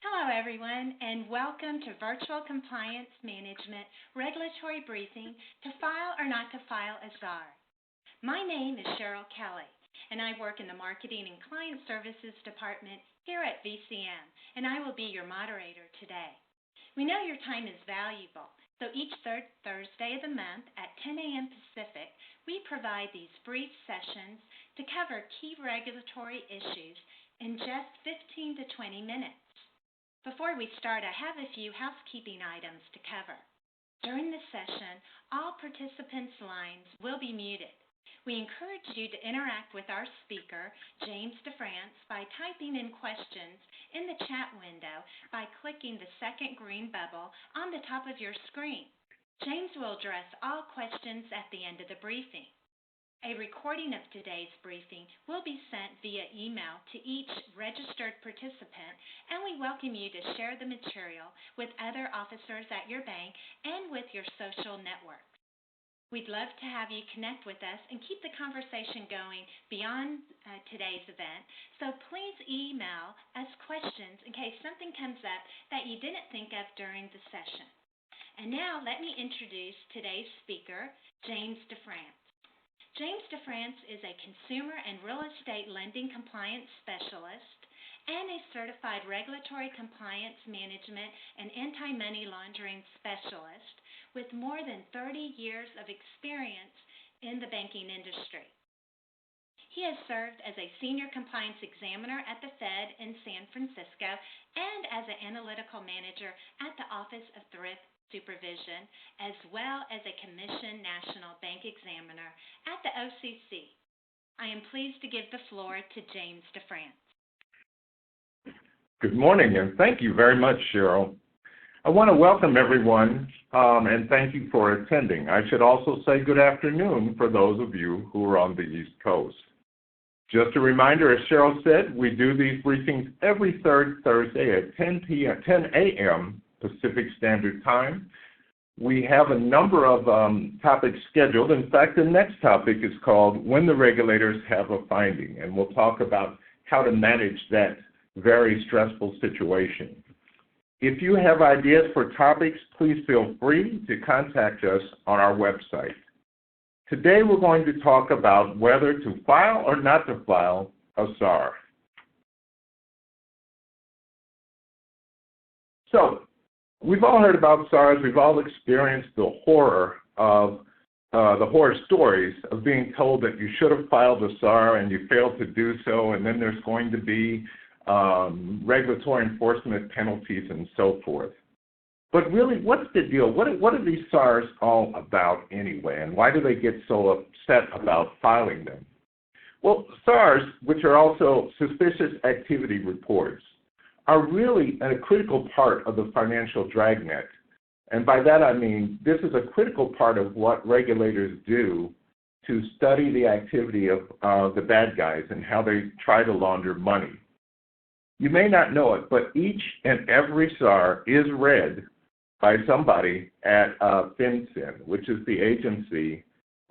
Hello, everyone, and welcome to Virtual Compliance Management Regulatory Briefing to File or Not to File a SAR. My name is Cheryl Kelly, and I work in the Marketing and Client Services Department here at VCM, and I will be your moderator today. We know your time is valuable, so each third Thursday of the month at 10 a.m. Pacific, we provide these brief sessions to cover key regulatory issues in just 15 to 20 minutes. Before we start, I have a few housekeeping items to cover. During the session, all participants' lines will be muted. We encourage you to interact with our speaker, James DeFrance, by typing in questions in the chat window by clicking the second green bubble on the top of your screen. James will address all questions at the end of the briefing. A recording of today's briefing will be sent via email to each registered participant, and we welcome you to share the material with other officers at your bank and with your social networks. We'd love to have you connect with us and keep the conversation going beyond today's event, so please email us questions in case something comes up that you didn't think of during the session. And now let me introduce today's speaker, James DeFrance. James DeFrance is a consumer and real estate lending compliance specialist and a certified regulatory compliance management and anti-money laundering specialist with more than 30 years of experience in the banking industry. He has served as a senior compliance examiner at the Fed in San Francisco and as an analytical manager at the Office of Thrift Supervision, as well as a commissioned national bank examiner at the OCC. I am pleased to give the floor to James DeFrance. Good morning, and thank you very much, Cheryl. I want to welcome everyone, and thank you for attending. I should also say good afternoon for those of you who are on the East Coast. Just a reminder, as Cheryl said, we do these briefings every third Thursday at 10 a.m. Pacific Standard Time. We have a number of topics scheduled. In fact, the next topic is called When the Regulators Have a Finding, and we'll talk about how to manage that very stressful situation. If you have ideas for topics, please feel free to contact us on our website. Today we're going to talk about whether to file or not to file a SAR. So, we've all heard about SARs. We've all experienced the horror stories of being told that you should have filed a SAR and you failed to do so, and then there's going to be regulatory enforcement penalties and so forth. But really, what's the deal? What are these SARs all about anyway, and why do they get so upset about filing them? Well, SARs, which are also suspicious activity reports, are really a critical part of the financial dragnet. And by that I mean this is a critical part of what regulators do to study the activity of the bad guys and how they try to launder money. You may not know it, but each and every SAR is read by somebody at FinCEN, which is the agency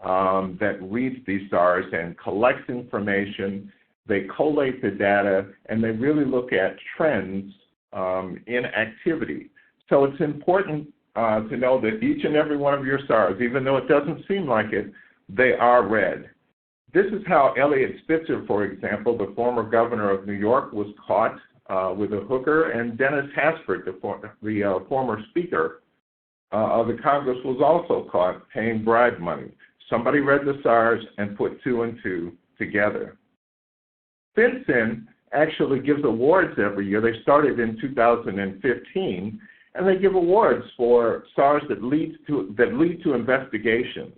that reads these SARs and collects information. They collate the data, and they really look at trends in activity. So it's important to know that each and every one of your SARs, even though it doesn't seem like it, they are read. This is how Eliot Spitzer, for example, the former governor of New York, was caught with a hooker, and Dennis Haspert, the former speaker of the Congress, was also caught paying bribe money. Somebody read the SARs and put two and two together. FinCEN actually gives awards every year. They started in 2015, and they give awards for SARs that lead to investigations.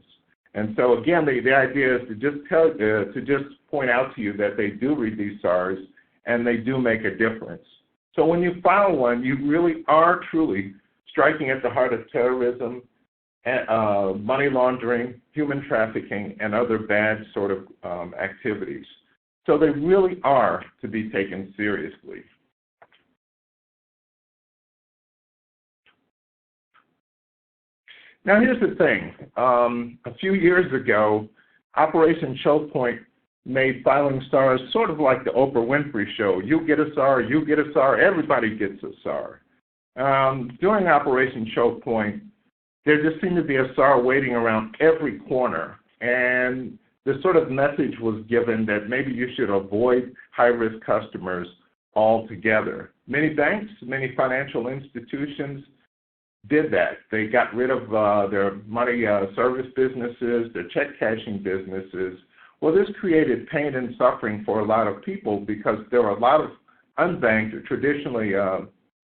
And so again, the idea is to just point out to you that they do read these SARs and they do make a difference. So when you file one, you really are truly striking at the heart of terrorism, money laundering, human trafficking, and other bad sort of activities. So they really are to be taken seriously. Now here's the thing. A few years ago, Operation Choke Point made filing SARs sort of like the Oprah Winfrey Show. You get a SAR, you get a SAR, everybody gets a SAR. During Operation Choke Point, there just seemed to be a SAR waiting around every corner, and the sort of message was given that maybe you should avoid high-risk customers altogether. Many banks, many financial institutions did that. They got rid of their money service businesses, their check cashing businesses. Well, this created pain and suffering for a lot of people because there were a lot of unbanked, or traditionally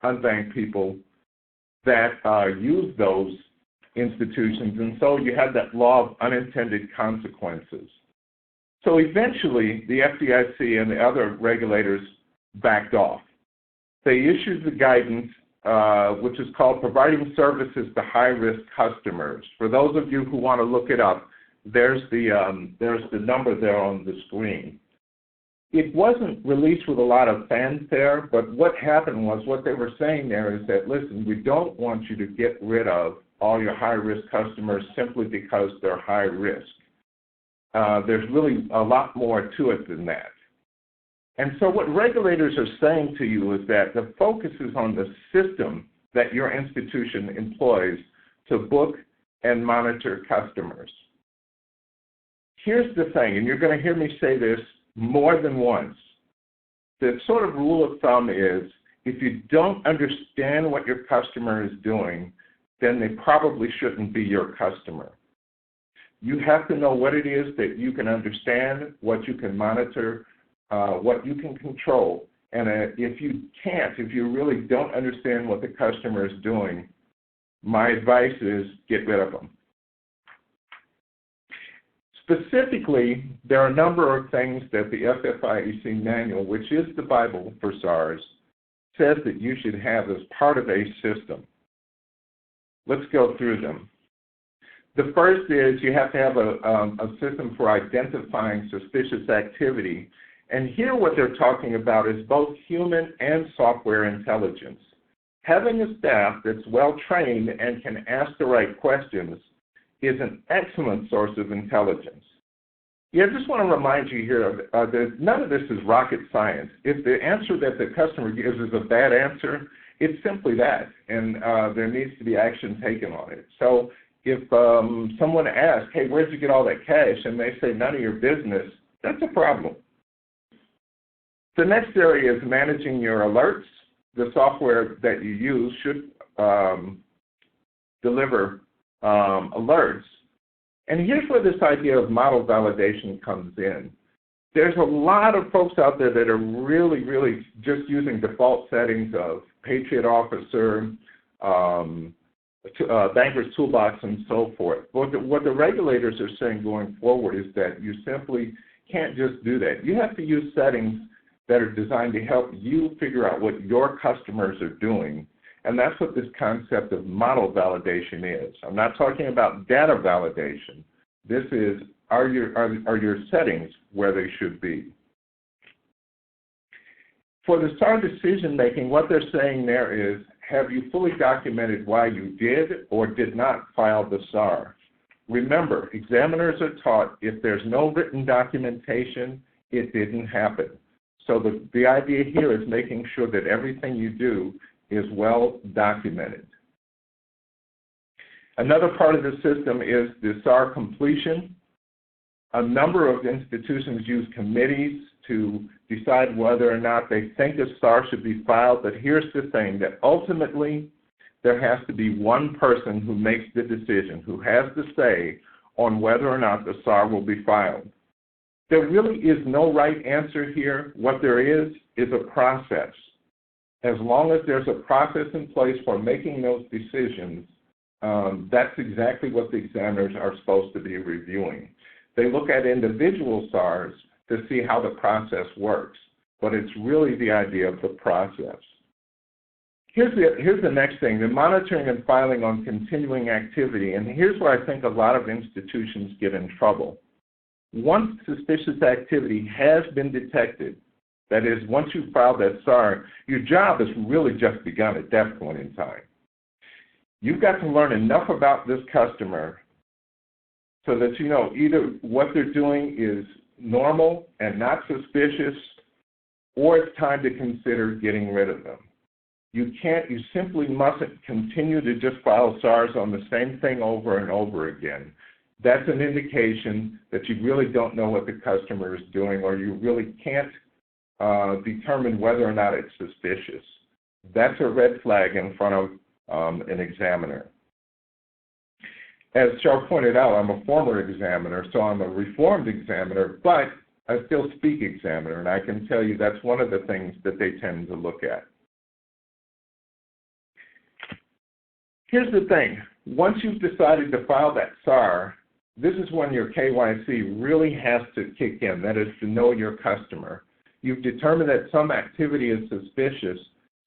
unbanked people that used those institutions, and so you had that law of unintended consequences. So eventually, the FDIC and the other regulators backed off. They issued the guidance, which is called Providing Services to High-Risk Customers. For those of you who want to look it up, there's the number there on the screen. It wasn't released with a lot of fanfare, but what happened was what they were saying there is that, listen, we don't want you to get rid of all your high-risk customers simply because they're high risk. There's really a lot more to it than that. And so what regulators are saying to you is that the focus is on the system that your institution employs to book and monitor customers. Here's the thing, and you're going to hear me say this more than once. The sort of rule of thumb is if you don't understand what your customer is doing, then they probably shouldn't be your customer. You have to know what it is that you can understand, what you can monitor, what you can control. And if you can't, if you really don't understand what the customer is doing, my advice is get rid of them. Specifically, there are a number of things that the FFIEC manual, which is the Bible for SARs, says that you should have as part of a system. Let's go through them. The first is you have to have a system for identifying suspicious activity. And here what they're talking about is both human and software intelligence. Having a staff that's well-trained and can ask the right questions is an excellent source of intelligence. Yeah, I just want to remind you here that none of this is rocket science. If the answer that the customer gives is a bad answer, it's simply that, and there needs to be action taken on it. So if someone asks, hey, where'd you get all that cash, and they say none of your business, that's a problem. The next area is managing your alerts. The software that you use should deliver alerts. And here's where this idea of model validation comes in. There's a lot of folks out there that are really, really just using default settings of Patriot Officer, Banker's Toolbox, and so forth. What the regulators are saying going forward is that you simply can't just do that. You have to use settings that are designed to help you figure out what your customers are doing. And that's what this concept of model validation is. I'm not talking about data validation. This is, are your settings where they should be? For the SAR decision making, what they're saying there is, have you fully documented why you did or did not file the SAR? Remember, examiners are taught if there's no written documentation, it didn't happen. So the idea here is making sure that everything you do is well documented. Another part of the system is the SAR completion. A number of institutions use committees to decide whether or not they think a SAR should be filed, but here's the thing, that ultimately there has to be one person who makes the decision, who has the say on whether or not the SAR will be filed. There really is no right answer here. What there is a process. As long as there's a process in place for making those decisions, that's exactly what the examiners are supposed to be reviewing. They look at individual SARs to see how the process works, but it's really the idea of the process. Here's the next thing, the monitoring and filing on continuing activity, and here's where I think a lot of institutions get in trouble. Once suspicious activity has been detected, that is, once you file that SAR, your job has really just begun at that point in time. You've got to learn enough about this customer so that you know either what they're doing is normal and not suspicious, or it's time to consider getting rid of them. You simply mustn't continue to just file SARs on the same thing over and over again. That's an indication that you really don't know what the customer is doing, or you really can't determine whether or not it's suspicious. That's a red flag in front of an examiner. As Cheryl pointed out, I'm a former examiner, so I'm a reformed examiner, but I still speak examiner, and I can tell you that's one of the things that they tend to look at. Here's the thing. Once you've decided to file that SAR, this is when your KYC really has to kick in, that is to know your customer. You've determined that some activity is suspicious,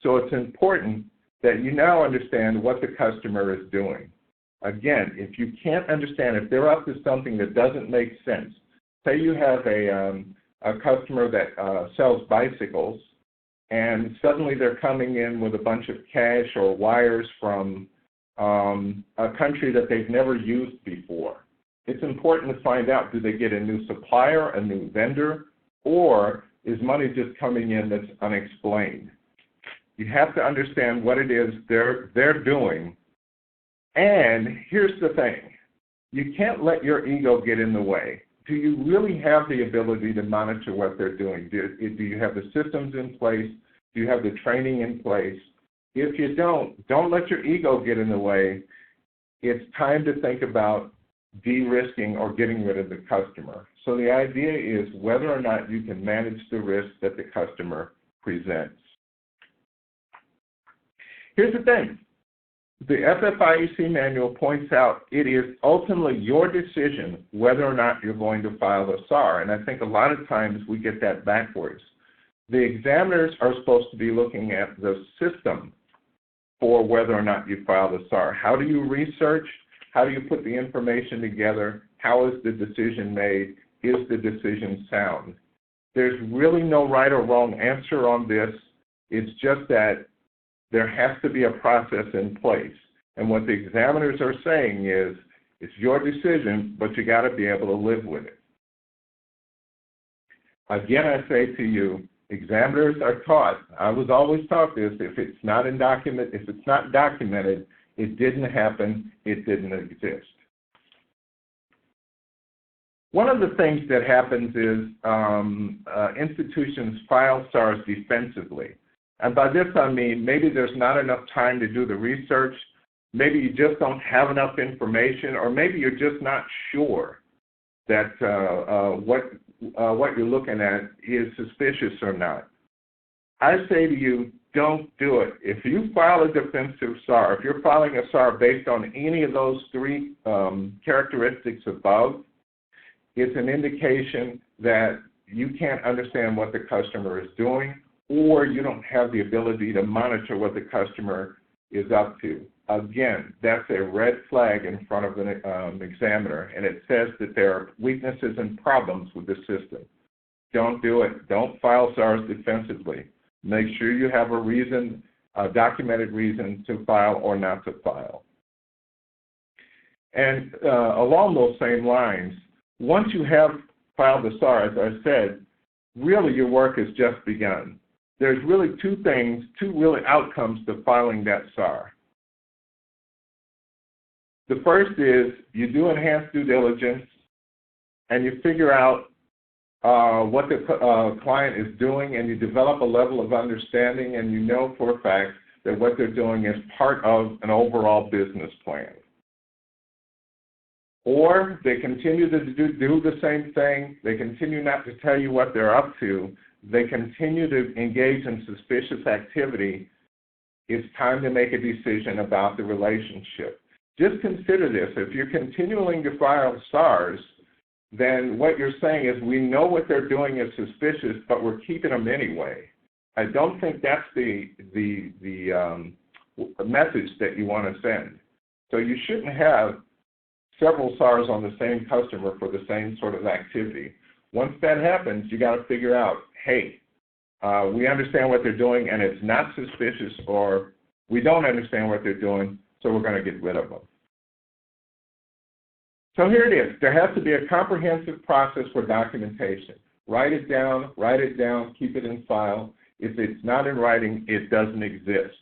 so it's important that you now understand what the customer is doing. Again, if you can't understand, if they're up to something that doesn't make sense, say you have a customer that sells bicycles, and suddenly they're coming in with a bunch of cash or wires from a country that they've never used before. It's important to find out, do they get a new supplier, a new vendor, or is money just coming in that's unexplained? You have to understand what it is they're doing. And here's the thing. You can't let your ego get in the way. Do you really have the ability to monitor what they're doing? Do you have the systems in place? Do you have the training in place? If you don't let your ego get in the way. It's time to think about de-risking or getting rid of the customer. So the idea is whether or not you can manage the risk that the customer presents. Here's the thing. The FFIEC manual points out it is ultimately your decision whether or not you're going to file a SAR, and I think a lot of times we get that backwards. The examiners are supposed to be looking at the system for whether or not you file the SAR. How do you research? How do you put the information together? How is the decision made? Is the decision sound? There's really no right or wrong answer on this. It's just that there has to be a process in place. And what the examiners are saying is, it's your decision, but you got to be able to live with it. Again, I say to you, examiners are taught, I was always taught this, if it's not documented, it didn't happen, it didn't exist. One of the things that happens is institutions file SARs defensively. And by this I mean maybe there's not enough time to do the research, maybe you just don't have enough information, or maybe you're just not sure that what you're looking at is suspicious or not. I say to you, don't do it. If you file a defensive SAR, if you're filing a SAR based on any of those three characteristics above, it's an indication that you can't understand what the customer is doing, or you don't have the ability to monitor what the customer is up to. Again, that's a red flag in front of an examiner, and it says that there are weaknesses and problems with the system. Don't do it. Don't file SARs defensively. Make sure you have a reason, a documented reason to file or not to file. And along those same lines, once you have filed the SAR, as I said, really your work has just begun. There's really two really outcomes to filing that SAR. The first is you do enhanced due diligence and you figure out what the client is doing, and you develop a level of understanding, and you know for a fact that what they're doing is part of an overall business plan. Or they continue to do the same thing. They continue not to tell you what they're up to. They continue to engage in suspicious activity. It's time to make a decision about the relationship. Just consider this. If you're continuing to file SARs, then what you're saying is we know what they're doing is suspicious, but we're keeping them anyway. I don't think that's the message that you want to send. So you shouldn't have several SARs on the same customer for the same sort of activity. Once that happens, you got to figure out, hey, we understand what they're doing and it's not suspicious, or we don't understand what they're doing, so we're going to get rid of them. So here it is. There has to be a comprehensive process for documentation. Write it down, keep it in file. If it's not in writing, it doesn't exist.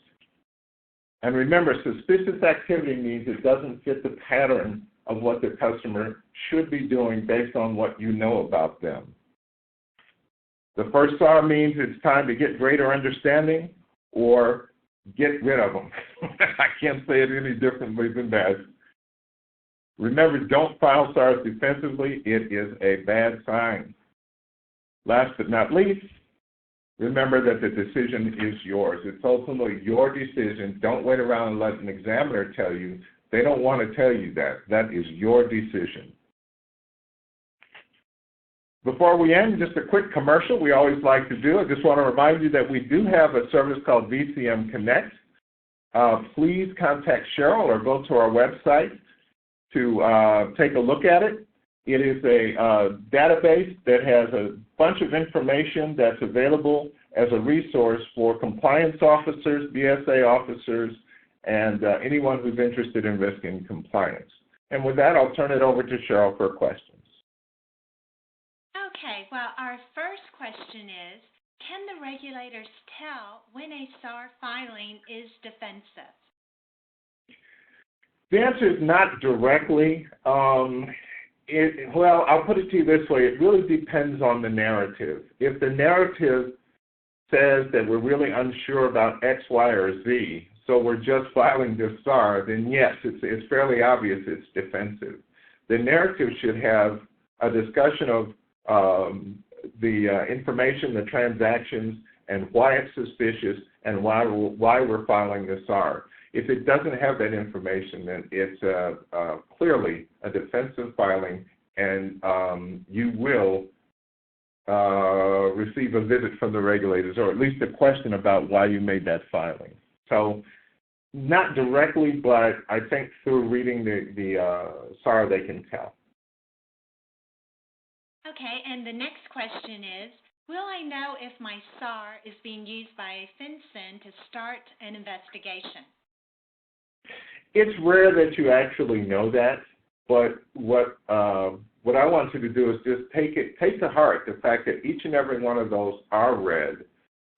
And remember, suspicious activity means it doesn't fit the pattern of what the customer should be doing based on what you know about them. The first SAR means it's time to get greater understanding or get rid of them. I can't say it any differently than that. Remember, don't file SARs defensively. It is a bad sign. Last but not least, remember that the decision is yours. It's ultimately your decision. Don't wait around and let an examiner tell you. They don't want to tell you that. That is your decision. Before we end, just a quick commercial we always like to do. I just want to remind you that we do have a service called VCM Connect. Please contact Cheryl or go to our website to take a look at it. It is a database that has a bunch of information that's available as a resource for compliance officers, BSA officers, and anyone who's interested in risk and compliance. And with that, I'll turn it over to Cheryl for questions. Okay, well, our first question is, can the regulators tell when a SAR filing is defensive? The answer is not directly. Well, I'll put it to you this way. It really depends on the narrative. If the narrative says that we're really unsure about X, Y, or Z, so we're just filing this SAR, then yes, it's fairly obvious it's defensive. The narrative should have a discussion of the information, the transactions, and why it's suspicious and why we're filing the SAR. If it doesn't have that information, then it's clearly a defensive filing, and you will receive a visit from the regulators, or at least a question about why you made that filing. So not directly, but I think through reading the SAR they can tell. Okay, and the next question is, will I know if my SAR is being used by a FinCEN to start an investigation? It's rare that you actually know that, but what I want you to do is just take to heart the fact that each and every one of those are read,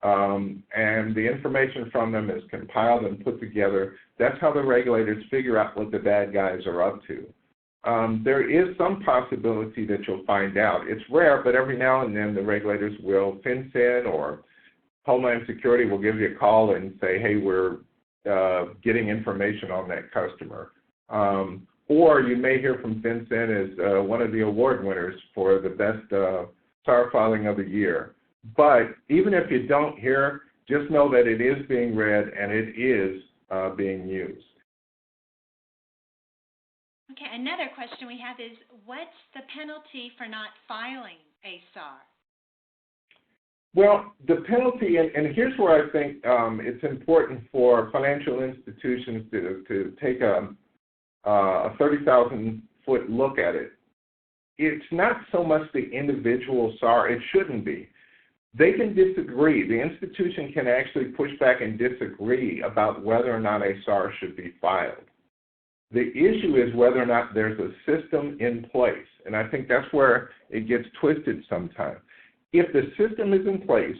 and the information from them is compiled and put together. That's how the regulators figure out what the bad guys are up to. There is some possibility that you'll find out. It's rare, but every now and then the regulators will, FinCEN or Homeland Security will give you a call and say, hey, we're getting information on that customer. Or you may hear from FinCEN as one of the award winners for the best SAR filing of the year. But even if you don't hear, just know that it is being read and it is being used. Okay, another question we have is, what's the penalty for not filing a SAR? Well, the penalty, and here's where I think it's important for financial institutions to take a 30,000-foot look at it. It's not so much the individual SAR. It shouldn't be. They can disagree. The institution can actually push back and disagree about whether or not a SAR should be filed. The issue is whether or not there's a system in place, and I think that's where it gets twisted sometimes. If the system is in place,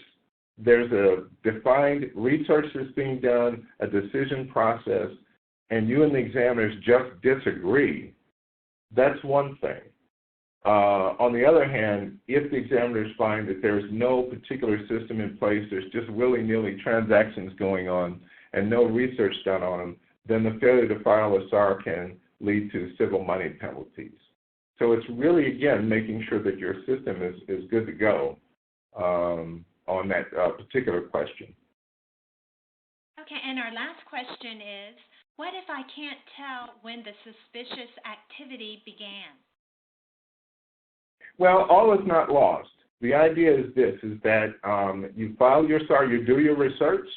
there's a defined research that's being done, a decision process, and you and the examiners just disagree, that's one thing. On the other hand, if the examiners find that there's no particular system in place, there's just willy-nilly transactions going on and no research done on them, then the failure to file a SAR can lead to civil money penalties. So it's really, again, making sure that your system is good to go on that particular question. Okay, and our last question is, what if I can't tell when the suspicious activity began? Well, all is not lost. The idea is this, is that you file your SAR, you do your research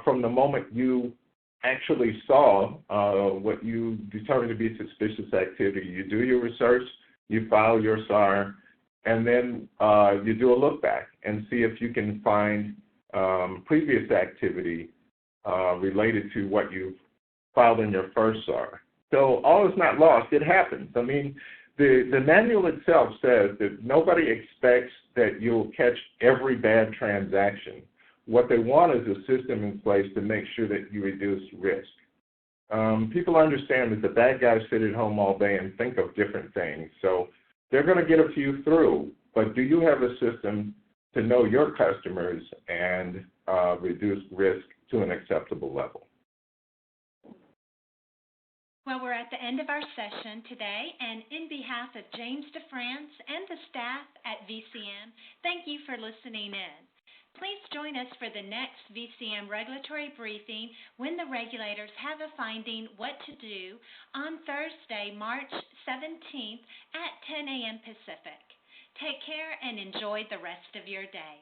from the moment you actually saw what you determined to be suspicious activity. You do your research, you file your SAR, and then you do a look back and see if you can find previous activity related to what you filed in your first SAR. So all is not lost. It happens. I mean, the manual itself says that nobody expects that you'll catch every bad transaction. What they want is a system in place to make sure that you reduce risk. People understand that the bad guys sit at home all day and think of different things. So they're going to get a few through, but do you have a system to know your customers and reduce risk to an acceptable level? Well, we're at the end of our session today, and in behalf of James DeFrance and the staff at VCM, thank you for listening in. Please join us for the next VCM regulatory briefing when the regulators have a finding what to do on Thursday, March 17th at 10 a.m. Pacific. Take care and enjoy the rest of your day.